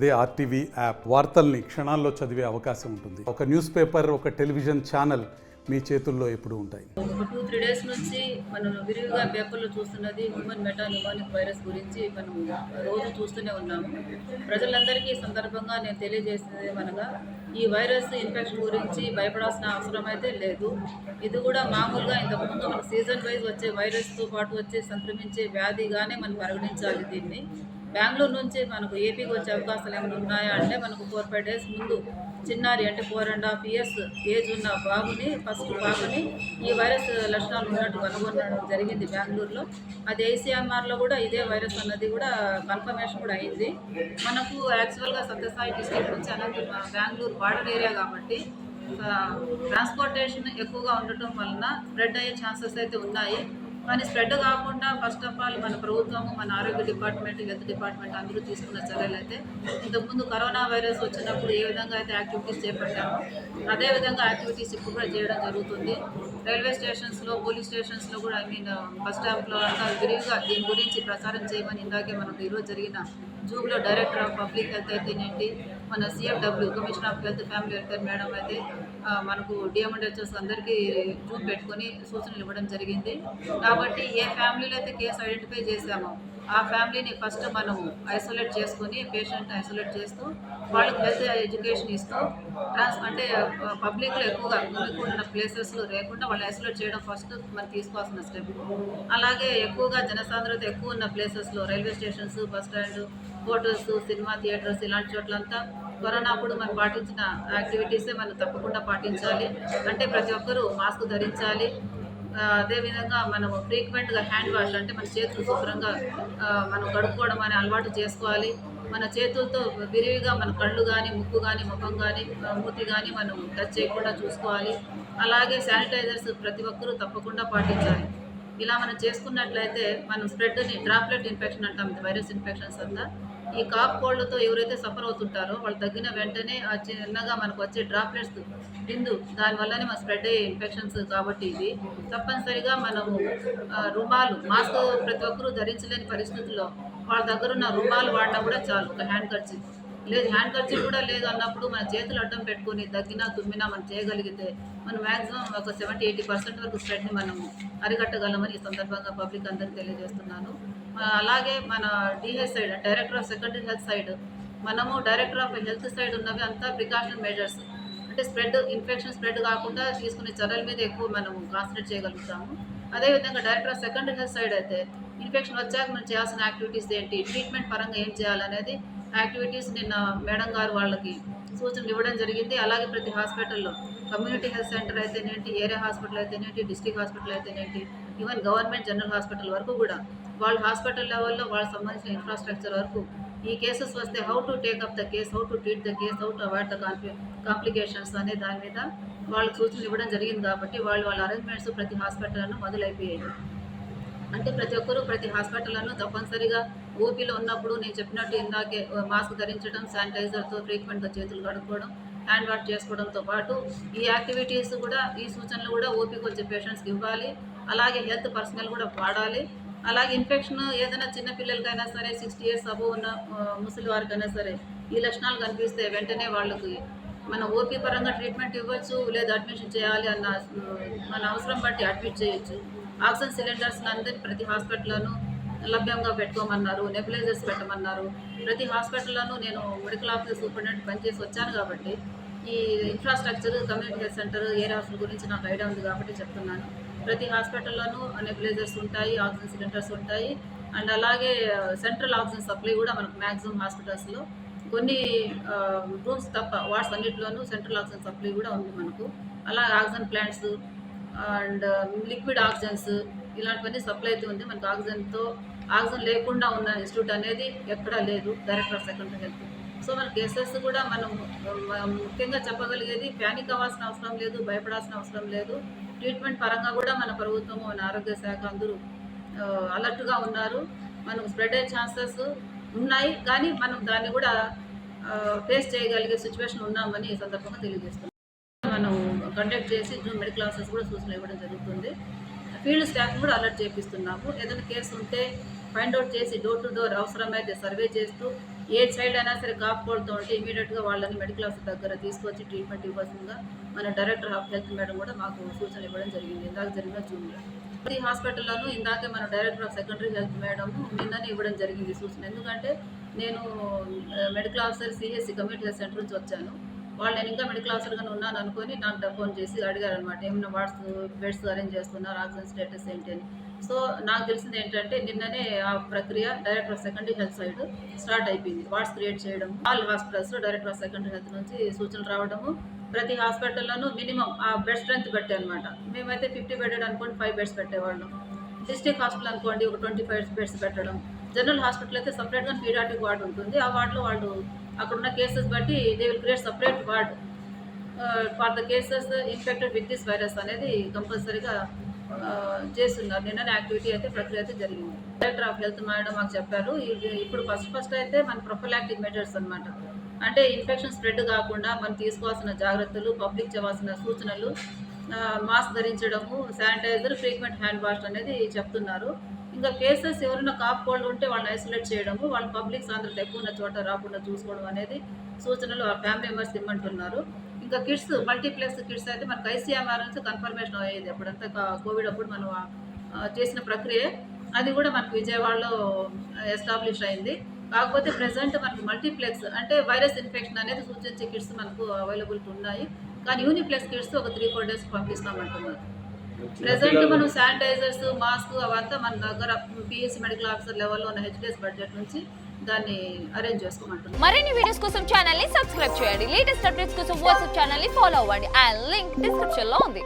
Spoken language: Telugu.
అదే ఆర్టీవీ యాప్ వార్తల్ని క్షణాల్లో చదివే అవకాశం ఉంటుంది. ఒక న్యూస్ పేపర్, ఒక టెలివిజన్ ఛానల్ మీ చేతుల్లో ఎప్పుడూ ఉంటాయి. ఒక 2-3 డేస్ నుంచి మనం విరివిగా పేపర్లో చూస్తున్నది హ్యూమన్ మెటాన్యూమానిక్ వైరస్ గురించి మనం రోజు చూస్తూనే ఉన్నాము. ప్రజలందరికీ ఈ సందర్భంగా నేను తెలియజేసేది ఏమనగా, ఈ వైరస్ ఇన్ఫెక్షన్ గురించి భయపడాల్సిన అవసరం అయితే లేదు. ఇది కూడా మామూలుగా ఇంతకుముందు మన సీజన్ వైజ్ వచ్చే వైరస్తో పాటు వచ్చే సంక్రమించే వ్యాధిగానే మనం పరిగణించాలి దీన్ని. బెంగళూరు నుంచి మనకు ఏపీకి వచ్చే అవకాశాలు ఏమైనా ఉన్నాయా అంటే, మనకు 4-5 డేస్ ముందు చిన్నారి అంటే 4.5 years ఏజ్ ఉన్న బాబుని, ఫస్ట్ పాపని ఈ వైరస్ లక్షణాలు ఉన్నట్టు కనుగొనడం జరిగింది బెంగళూరులో. అది ఐసీఎంఆర్లో కూడా ఇదే వైరస్ అన్నది కూడా కన్ఫర్మేషన్ కూడా అయింది. మనకు యాక్చువల్గా సత్యసాయి డిస్ట్రిక్ట్ నుంచి అనేది బెంగళూరు బార్డర్ ఏరియా కాబట్టి ట్రాన్స్పోర్టేషన్ ఎక్కువగా ఉండటం వలన స్ప్రెడ్ అయ్యే ఛాన్సెస్ అయితే ఉన్నాయి. కానీ స్ప్రెడ్ కాకుండా ఫస్ట్ ఆఫ్ ఆల్ మన ప్రభుత్వము, మన ఆరోగ్య డిపార్ట్మెంట్, హెల్త్ డిపార్ట్మెంట్ అందరూ తీసుకున్న చర్యలు అయితే, ఇంతకుముందు కరోనా వైరస్ వచ్చినప్పుడు ఏ విధంగా అయితే యాక్టివిటీస్ చేపట్టామో అదేవిధంగా యాక్టివిటీస్ ఇప్పుడు కూడా చేయడం జరుగుతుంది. రైల్వే స్టేషన్స్లో, పోలీస్ స్టేషన్స్లో కూడా బస్ స్టాంప్లో అంతా విరివిగా దీని గురించి ప్రచారం చేయమని ఇందాకే మనకు ఈరోజు జరిగిన జూబ్లో డైరెక్టర్ ఆఫ్ పబ్లిక్ హెల్త్ అయితేనేంటి, మన CFW commissioner of health family welfare madam అయితే మనకు DMHS అందరికీ జూమ్ పెట్టుకొని సూచనలు ఇవ్వడం జరిగింది. కాబట్టి ఏ ఫ్యామిలీలో అయితే కేసు ఐడెంటిఫై చేశామో ఆ ఫ్యామిలీని ఫస్ట్ మనము ఐసోలేట్ చేసుకొని, పేషెంట్ని ఐసోలేట్ చేస్తూ వాళ్ళకి హెల్త్ ఎడ్యుకేషన్ ఇస్తూ అంటే పబ్లిక్లో ఎక్కువగా ఉన్న ప్లేసెస్లో లేకుండా వాళ్ళని ఐసోలేట్ చేయడం ఫస్ట్ మనం తీసుకోవాల్సిన స్టెప్. అలాగే ఎక్కువగా జనసాంద్రత ఎక్కువ ఉన్న ప్లేసెస్లో railway stations, bus stand, hotels, cinema theatres ఇలాంటి చోట్లంతా కరోనా అప్పుడు మనం పాటించిన యాక్టివిటీసే మనం తప్పకుండా పాటించాలి. అంటే ప్రతి ఒక్కరూ మాస్క్ ధరించాలి. అదేవిధంగా మనము ఫ్రీక్వెంట్గా హ్యాండ్ వాష్ అంటే మన చేతులు శుభ్రంగా మనం కడుక్కోవడం అనే అలవాటు చేసుకోవాలి. మన చేతులతో విరివిగా మన కళ్ళు కానీ, ముక్కు కానీ, ముఖం కానీ, మూతి కానీ మనం టచ్ చేయకుండా చూసుకోవాలి. అలాగే శానిటైజర్స్ ప్రతి ఒక్కరూ తప్పకుండా పాటించాలి. ఇలా మనం చేసుకున్నట్లయితే మనం స్ప్రెడ్ని డ్రాప్లెట్ ఇన్ఫెక్షన్ అంటాం, వైరస్ ఇన్ఫెక్షన్స్ అంతా. ఈ కాఫ్ కోల్డ్తో ఎవరైతే సఫర్ అవుతుంటారో వాళ్ళు తగ్గిన వెంటనే ఆ చిన్నగా మనకు వచ్చే డ్రాప్లెట్స్ బిందు దానివల్లనే మన స్ప్రెడ్ అయ్యే ఇన్ఫెక్షన్స్. కాబట్టి ఇది తప్పనిసరిగా మనము రుమాలు, మాస్క్ ప్రతి ఒక్కరూ ధరించలేని పరిస్థితుల్లో వాళ్ళ దగ్గర ఉన్న రుమాలు వాడినా కూడా చాలు. ఒక హ్యాండ్ కర్చీఫ్ లేదు, హ్యాండ్ కర్చీఫ్ కూడా లేదు అన్నప్పుడు మన చేతులు అడ్డం పెట్టుకొని దగ్గినా తుమ్మినా మనం చేయగలిగితే మనం మ్యాక్సిమం ఒక 70-80% వరకు స్ప్రెడ్ని మనము అరికట్టగలమని ఈ సందర్భంగా పబ్లిక్ అందరికీ తెలియజేస్తున్నాను. అలాగే మన DH side, director of secondary health side, మనము డైరెక్టర్ ఆఫ్ హెల్త్ సైడ్ ఉన్నవి అంతా ప్రికాషన్ మెజర్స్ అంటే ఇన్ఫెక్షన్ స్ప్రెడ్ కాకుండా తీసుకునే చర్యల మీద ఎక్కువ మనము కాన్సన్ట్రేట్ చేయగలుగుతాము. అదేవిధంగా director of secondary health side అయితే ఇన్ఫెక్షన్ వచ్చాక మనం చేయాల్సిన యాక్టివిటీస్ ఏంటి, ట్రీట్మెంట్ పరంగా ఏం చేయాలనేది యాక్టివిటీస్ నిన్న మేడం గారు వాళ్ళకి సూచనలు ఇవ్వడం జరిగింది. అలాగే ప్రతి హాస్పిటల్లో కమ్యూనిటీ హెల్త్ సెంటర్ అయితేనేంటి, ఏరియా హాస్పిటల్ అయితేనేంటి, డిస్ట్రిక్ట్ హాస్పిటల్ అయితేనేంటి, ఈవెన్ గవర్నమెంట్ జనరల్ హాస్పిటల్ వరకు కూడా వాళ్ళ హాస్పిటల్ లెవెల్లో వాళ్ళకి సంబంధించిన ఇన్ఫ్రాస్ట్రక్చర్ వరకు ఈ కేసెస్ వస్తే how to take up the case, how to treat the case, how to avoid the complications అనే దాని మీద వాళ్ళకి సూచనలు ఇవ్వడం జరిగింది. కాబట్టి వాళ్ళ అరేంజ్మెంట్స్ ప్రతి హాస్పిటల్ను మొదలైపోయాయి. అంటే ప్రతి ఒక్కరూ ప్రతి హాస్పిటల్లను తప్పనిసరిగా ఓపీలో ఉన్నప్పుడు నేను చెప్పినట్టు ఇందాకే మాస్క్ ధరించడం, శానిటైజర్తో ఫ్రీక్వెంట్గా చేతులు కడుక్కోవడం, హ్యాండ్ వాష్ చేసుకోవడంతో పాటు ఈ యాక్టివిటీస్ కూడా, ఈ సూచనలు కూడా ఓపీకి వచ్చే పేషెంట్స్కి ఇవ్వాలి. అలాగే హెల్త్ పర్సనల్ కూడా వాడాలి. అలాగే ఇన్ఫెక్షన్ ఏదైనా చిన్నపిల్లలకైనా సరే, 60 years అబోవ్ ఉన్న ముసలి వారికైనా సరే ఈ లక్షణాలు కనిపిస్తే వెంటనే వాళ్ళకి మన ఓపీ పరంగా ట్రీట్మెంట్ ఇవ్వచ్చు, లేదా అడ్మిషన్ చేయాలి అన్న మన అవసరం బట్టి అడ్మిట్ చేయొచ్చు. ఆక్సిజన్ సిలిండర్స్ అందరినీ ప్రతి హాస్పిటల్లోనూ లభ్యంగా పెట్టుకోమన్నారు, నెబులైజర్స్ పెట్టమన్నారు. ప్రతి హాస్పిటల్లోనూ నేను మెడికల్ ఆఫీసర్ సూపరింటెండెంట్ పనిచేసి వచ్చాను కాబట్టి ఈ infrastructure, community health centre, area hospital గురించి నాకు ఐడియా ఉంది కాబట్టి చెప్తున్నాను. ప్రతి హాస్పిటల్లోనూ నెబులైజర్స్ ఉంటాయి, ఆక్సిజన్ సిలిండర్స్ ఉంటాయి. అండ్ అలాగే సెంట్రల్ ఆక్సిజన్ సప్లై కూడా మనకు మ్యాక్సిమం హాస్పిటల్స్లో కొన్ని రూమ్స్ తప్ప వార్డ్స్ అన్నింటిలోనూ సెంట్రల్ ఆక్సిజన్ సప్లై కూడా ఉంది మనకు. అలాగే oxygen plants and liquid oxygens ఇలాంటివన్నీ సప్లై అయితే ఉంది మనకు. ఆక్సిజన్ లేకుండా ఉన్న ఇన్స్టిట్యూట్ అనేది ఎక్కడా లేదు, director of secondary health. So మన కేసెస్ కూడా మనం ముఖ్యంగా చెప్పగలిగేది ప్యానిక్ అవ్వాల్సిన అవసరం లేదు, భయపడాల్సిన అవసరం లేదు. ట్రీట్మెంట్ పరంగా కూడా మన ప్రభుత్వము, మన ఆరోగ్య శాఖ అందరూ అలర్ట్గా ఉన్నారు. మనం స్ప్రెడ్ అయ్యే ఛాన్సెస్ ఉన్నాయి, కానీ మనం దాన్ని కూడా ఫేస్ చేయగలిగే సిచ్యువేషన్ ఉన్నామని ఈ సందర్భంగా తెలియజేస్తున్నాం. మనం కండక్ట్ చేసి జూమ్ మెడికల్ ఆఫీసర్స్ కూడా సూచనలు ఇవ్వడం జరుగుతుంది. ఫీల్డ్ స్టాఫ్ కూడా అలర్ట్ చేపిస్తున్నాము. ఏదైనా కేసు ఉంటే ఫైండ్ అవుట్ చేసి డోర్ టు డోర్ అవసరమైతే సర్వే చేస్తూ ఏ చైల్డ్ అయినా సరే కాఫ్ కోల్డ్తో ఉంటే ఇమీడియట్గా వాళ్ళని మెడికల్ ఆఫీసర్ దగ్గర తీసుకొచ్చి ట్రీట్మెంట్ ఇవ్వాల్సిందిగా మన డైరెక్టర్ ఆఫ్ హెల్త్ మేడం కూడా మాకు సూచనలు ఇవ్వడం జరిగింది. ఇందాక జరిగిన జూన్లో ప్రతి హాస్పిటల్లోనూ ఇందాకే మన director of secondary health madam నిన్ననే ఇవ్వడం జరిగింది సూచన. ఎందుకంటే నేను medical officer CHC community health centre నుంచి వచ్చాను. వాళ్ళు నేను ఇంకా మెడికల్ ఆఫీసర్గానే ఉన్నాను అనుకొని నాకు ఫోన్ చేసి అడిగారు అనమాట, ఏమైనా బెడ్స్ అరేంజ్ చేస్తున్నారు, ఆక్సిజన్ స్టేటస్ ఏంటి అని. సో నాకు తెలిసింది ఏంటంటే నిన్ననే ఆ ప్రక్రియ director of secondary health side start అయిపోయింది. వార్డ్స్ క్రియేట్ చేయడం, ఆల్ హాస్పిటల్స్లో డైరెక్టర్ ఆఫ్ సెకండరీ హెల్త్ నుంచి సూచనలు రావడము, ప్రతి హాస్పిటల్లోనూ మినిమం ఆ బెడ్ స్ట్రెంత్ పెట్టే అనమాట. మేమైతే 50 బెడెడ్ అనుకోండి 5 బెడ్స్ పెట్టేవాళ్ళం. డిస్ట్రిక్ట్ హాస్పిటల్ అనుకోండి ఒక 25 బెడ్స్ పెట్టడం. జనరల్ హాస్పిటల్ అయితే సపరేట్గా పీడియాట్రిక్ వార్డ్ ఉంటుంది. ఆ వార్డులో వాళ్ళు అక్కడ ఉన్న కేసెస్ బట్టి they will create separate ward for the cases infected with this virus అనేది కంపల్సరీగా చేస్తున్నారు. నిన్న యాక్టివిటీ అయితే ప్రక్రియ అయితే జరిగింది. డైరెక్టర్ ఆఫ్ హెల్త్ మేడం మాకు చెప్పారు, ఇప్పుడు ఫస్ట్ అయితే మన ప్రొఫిలాక్టిక్ మెజర్స్ అనమాట. అంటే ఇన్ఫెక్షన్ స్ప్రెడ్ కాకుండా మనం తీసుకోవాల్సిన జాగ్రత్తలు, పబ్లిక్ చేయవలసిన సూచనలు, మాస్క్ ధరించడము, శానిటైజర్, ఫ్రీక్వెంట్ హ్యాండ్ వాష్ అనేది చెప్తున్నారు. ఇంకా కేసెస్ ఎవరైనా కాఫ్ కోల్డ్ ఉంటే వాళ్ళని ఐసోలేట్ చేయడము, వాళ్ళ పబ్లిక్ సాంద్రత ఎక్కువ ఉన్న చోట రాకుండా చూసుకోవడం అనేది సూచనలు ఆ ఫ్యామిలీ మెంబర్స్ ఇమ్మంటున్నారు. ఇంకా కిట్స్, మల్టీప్లెక్స్ కిట్స్ అయితే మనకు ఐసీఎంఆర్ నుంచి కన్ఫర్మేషన్ అయ్యేది ఎప్పుడంతా కోవిడ్ అప్పుడు మనం చేసిన ప్రక్రియ అది కూడా మనకు విజయవాడలో ఎస్టాబ్లిష్ అయింది. కాకపోతే ప్రెసెంట్ మనకు మల్టీప్లెక్స్ అంటే వైరస్ ఇన్ఫెక్షన్ అనేది సూచించే కిట్స్ మనకు అవైలబిలిటీ ఉన్నాయి. కానీ యూనిప్లెక్స్ కిట్స్ ఒక 3-4 డేస్ పంపిస్తామంటున్నారు. ప్రెసెంట్ మనం శానిటైజర్స్, మాస్క్ అవంతా మన దగ్గర పిఎస్సి మెడికల్ ఆఫీసర్ లెవెల్లో ఉన్న హెచ్డిఎస్ బడ్జెట్ నుంచి దాన్ని అరేంజ్ చేసుకోమంటున్నాం. మరిన్ని వీడియోస్ కోసం ఛానల్ ని సబ్స్క్రైబ్ చేయండి. లేటెస్ట్ అప్డేట్స్ కోసం వాట్సాప్ ఛానల్ ని ఫాలో అవ్వండి. ఆ లింక్ డిస్క్రిప్షన్ లో ఉంది.